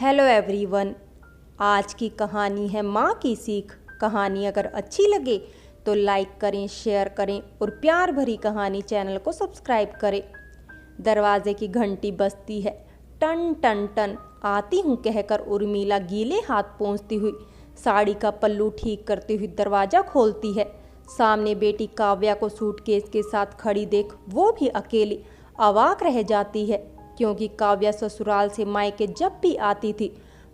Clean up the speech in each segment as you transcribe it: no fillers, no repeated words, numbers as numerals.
Hello everyone. आज की कहानी है माँ की सीख। कहानी अगर अच्छी लगे तो लाइक करें, शेयर करें और प्यार भरी कहानी चैनल को सब्सक्राइब करें। दरवाजे की घंटी बजती है। टन टन टन। आती हूँ कहकर उर्मिला गीले हाथ पोंछती हुई साड़ी का पल्लू ठीक करती हुई दरवाज़ा खोलती है। सामने बेटी काव्या को सूटकेस के साथ खड़ी देख वो भी अकेली अवाक रह जाती है, क्योंकि काव्या ससुराल से मायके जब भी आती थी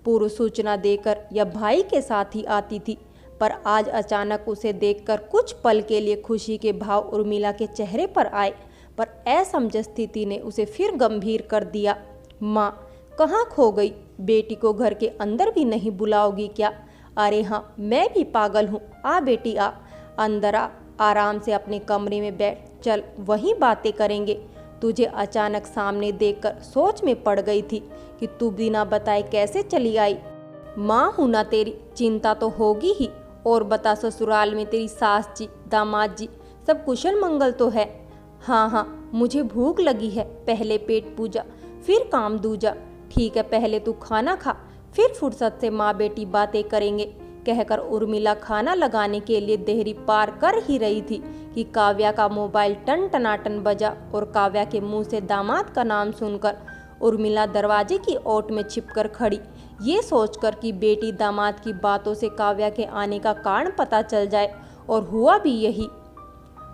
पूर्व सूचना देकर या भाई के साथ ही आती थी। पर आज अचानक उसे देखकर कुछ पल के लिए खुशी के भाव उर्मिला के चेहरे पर आए, पर असमंजस स्थिति ने उसे फिर गंभीर कर दिया। माँ कहाँ खो गई? बेटी को घर के अंदर भी नहीं बुलाओगी क्या? अरे हाँ, मैं भी पागल हूँ। आ बेटी आ, अंदर आ, आराम से अपने कमरे में बैठ, चल वहीं बातें करेंगे। तुझे अचानक सामने देखकर सोच में पड़ गई थी कि तू बिना बताए कैसे चली आई। माँ हूं ना तेरी, चिंता तो होगी ही। और बता, ससुराल में तेरी सास जी, दामाद जी सब कुशल मंगल तो है? हाँ हाँ, मुझे भूख लगी है, पहले पेट पूजा फिर काम दूजा। ठीक है, पहले तू खाना खा, फिर फुर्सत से माँ बेटी बातें करेंगे, कहकर उर्मिला खाना लगाने के लिए देहरी पार कर ही रही थी कि काव्या का मोबाइल टन टनाटन बजा और काव्या के मुंह से दामाद का नाम सुनकर उर्मिला दरवाजे की ओट में छिपकर खड़ी, ये सोचकर कि बेटी दामाद की बातों से काव्या के आने का कारण पता चल जाए। और हुआ भी यही।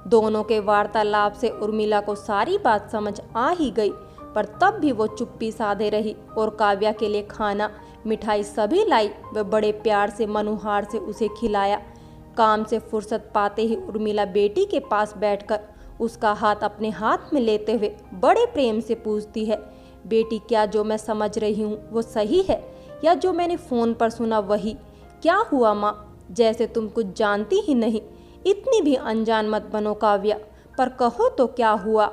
दोनों के वार्तालाप से उर्मिला को सारी बात समझ आ ही गई, पर तब भी वो चुप्पी साधे रही और काव्या के लिए खाना मिठाई सभी लाई व बड़े प्यार से मनुहार से उसे खिलाया। काम से फुर्सत पाते ही उर्मिला बेटी के पास बैठकर उसका हाथ अपने हाथ में लेते हुए बड़े प्रेम से पूछती है, बेटी क्या जो मैं समझ रही हूँ वो सही है, या जो मैंने फ़ोन पर सुना वही? क्या हुआ माँ? जैसे तुम कुछ जानती ही नहीं। इतनी भी अनजान मत बनो काव्या, पर कहो तो क्या हुआ?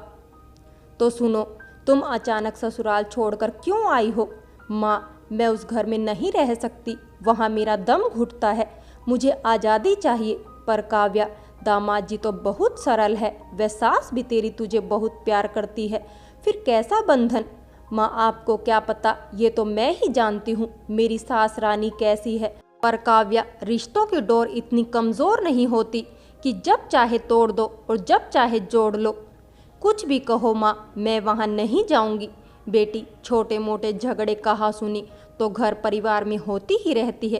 तो सुनो, तुम अचानक ससुराल छोड़कर क्यों आई हो? माँ, मैं उस घर में नहीं रह सकती, वहाँ मेरा दम घुटता है, मुझे आज़ादी चाहिए। पर काव्या, दामाद जी तो बहुत सरल है, वह सास भी तेरी तुझे बहुत प्यार करती है, फिर कैसा बंधन? माँ, आपको क्या पता, ये तो मैं ही जानती हूँ मेरी सास रानी कैसी है। पर काव्या, रिश्तों की डोर इतनी कमज़ोर नहीं होती कि जब चाहे तोड़ दो और जब चाहे जोड़ लो। कुछ भी कहो माँ, मैं वहाँ नहीं जाऊँगी। बेटी, छोटे मोटे झगड़े कहा सुनी तो घर परिवार में होती ही रहती है,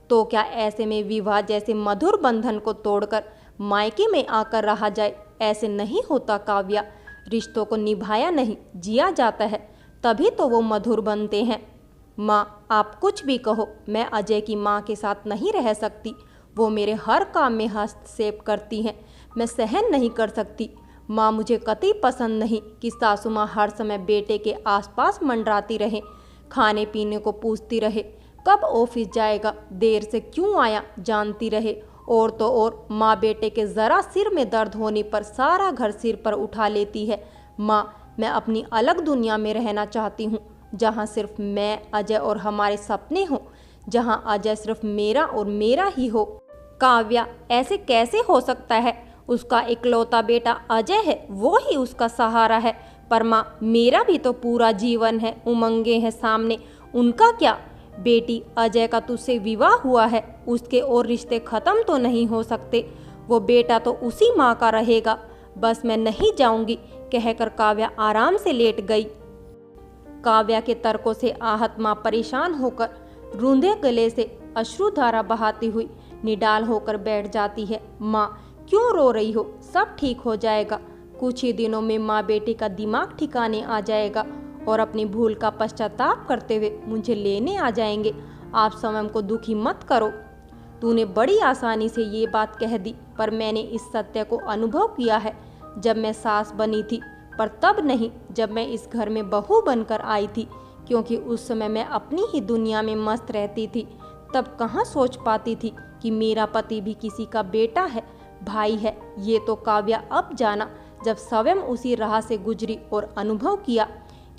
तो क्या ऐसे में विवाह जैसे मधुर बंधन को तोड़कर मायके में आकर रहा जाए? ऐसे नहीं होता काव्या। रिश्तों को निभाया नहीं, जिया जाता है, तभी तो वो मधुर बनते हैं। माँ, आप कुछ भी कहो, मैं अजय की माँ के साथ नहीं रह सकती। वो मेरे हर काम में हस्तक्षेप करती हैं, मैं सहन नहीं कर सकती। माँ, मुझे कतई पसंद नहीं कि सासू माँ हर समय बेटे के आसपास मंडराती रहे, खाने पीने को पूछती रहे, कब ऑफिस जाएगा, देर से क्यों आया जानती रहे। और तो और माँ बेटे के ज़रा सिर में दर्द होने पर सारा घर सिर पर उठा लेती है। माँ, मैं अपनी अलग दुनिया में रहना चाहती हूँ, जहाँ सिर्फ मैं, अजय और हमारे सपने हों, जहाँ अजय सिर्फ मेरा और मेरा ही हो। काव्या, ऐसे कैसे हो सकता है? उसका इकलौता बेटा अजय है, वो ही उसका सहारा है। पर माँ, मेरा भी तो पूरा जीवन है, उमंगे हैं सामने, उनका क्या? बेटी, अजय का तुझसे विवाह हुआ है, उसके और रिश्ते खत्म तो नहीं हो सकते। वो बेटा तो उसी माँ का रहेगा। बस मैं नहीं जाऊंगी, कहकर काव्या आराम से लेट गई। काव्या के तर्कों से आहत माँ परेशान होकर रूंधे गले से अश्रुधारा बहाती हुई निडाल होकर बैठ जाती है। माँ, क्यों रो रही हो? सब ठीक हो जाएगा। कुछ ही दिनों में माँ बेटी का दिमाग ठिकाने आ जाएगा और अपनी भूल का पश्चाताप करते हुए मुझे लेने आ जाएंगे। आप स्वयं को दुखी मत करो। तूने बड़ी आसानी से ये बात कह दी, पर मैंने इस सत्य को अनुभव किया है जब मैं सास बनी थी, पर तब नहीं जब मैं इस घर में बहू बनकर आई थी, क्योंकि उस समय मैं अपनी ही दुनिया में मस्त रहती थी। तब कहाँ सोच पाती थी कि मेरा पति भी किसी का बेटा है, भाई है। ये तो काव्या अब जाना, जब स्वयं उसी राह से गुजरी और अनुभव किया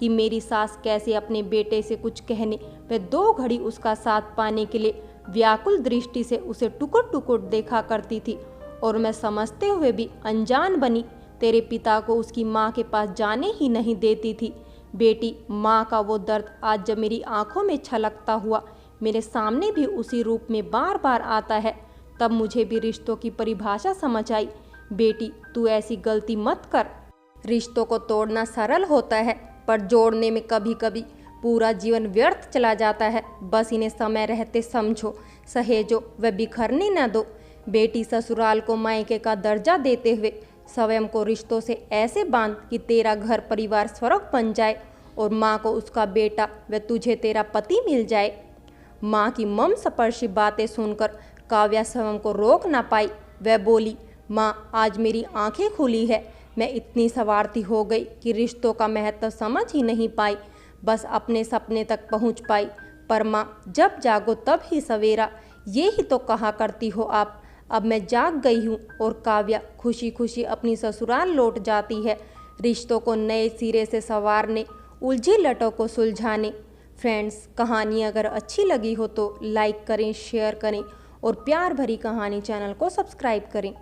कि मेरी सास कैसे अपने बेटे से कुछ कहने व 2 घड़ी उसका साथ पाने के लिए व्याकुल दृष्टि से उसे टुकुर टुकुर देखा करती थी। और मैं समझते हुए भी अनजान बनी तेरे पिता को उसकी माँ के पास जाने ही नहीं देती थी। बेटी, माँ का वो दर्द आज जब मेरी आंखों में छलकता हुआ मेरे सामने भी उसी रूप में बार बार आता है, तब मुझे भी रिश्तों की परिभाषा समझ आई। बेटी, तू ऐसी गलती मत कर। रिश्तों को तोड़ना सरल होता है, पर जोड़ने में कभी कभी पूरा जीवन व्यर्थ चला जाता है। बस इन्हें समय रहते समझो, सहेजो व बिखरने न दो। बेटी, ससुराल को मायके का दर्जा देते हुए स्वयं को रिश्तों से ऐसे बांध कि तेरा घर परिवार स्वर्ग बन जाए और माँ को उसका बेटा व तुझे तेरा पति मिल जाए। माँ की मम स्पर्शी बातें सुनकर काव्या स्वयं को रोक ना पाई। वह बोली, माँ, आज मेरी आंखें खुली है। मैं इतनी सवार्थी हो गई कि रिश्तों का महत्व समझ ही नहीं पाई, बस अपने सपने तक पहुँच पाई। पर माँ, जब जागो तब ही सवेरा, ये ही तो कहा करती हो आप। अब मैं जाग गई हूँ और काव्या खुशी खुशी अपनी ससुराल लौट जाती है, रिश्तों को नए सिरे से संवारने, उलझी लटों को सुलझाने। फ्रेंड्स, कहानी अगर अच्छी लगी हो तो लाइक करें, शेयर करें और प्यार भरी कहानी चैनल को सब्सक्राइब करें।